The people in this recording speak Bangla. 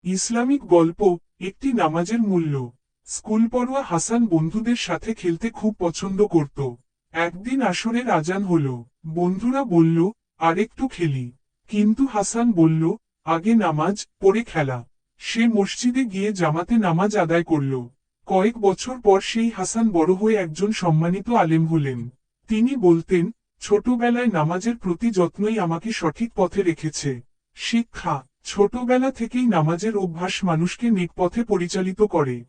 ইসলামিক গল্প, একটি নামাজের মূল্য। স্কুল পড়ুয়া হাসান বন্ধুদের সাথে খেলতে খুব পছন্দ করত। একদিন আসরের আজান হলো। বন্ধুরা বলল, আরেকটু খেলি। কিন্তু হাসান বলল, আগে নামাজ, পরে খেলা। সে মসজিদে গিয়ে জামাতে নামাজ আদায় করল। কয়েক বছর পর সেই হাসান বড় হয়ে একজন সম্মানিত আলেম হলেন। তিনি বলতেন, ছোটবেলায় নামাজের প্রতি যত্নই আমাকে সঠিক পথে রেখেছে। শিক্ষা, ছোটবেলা থেকেই নামাজের অভ্যাস মানুষকে নেক পথে পরিচালিত করে।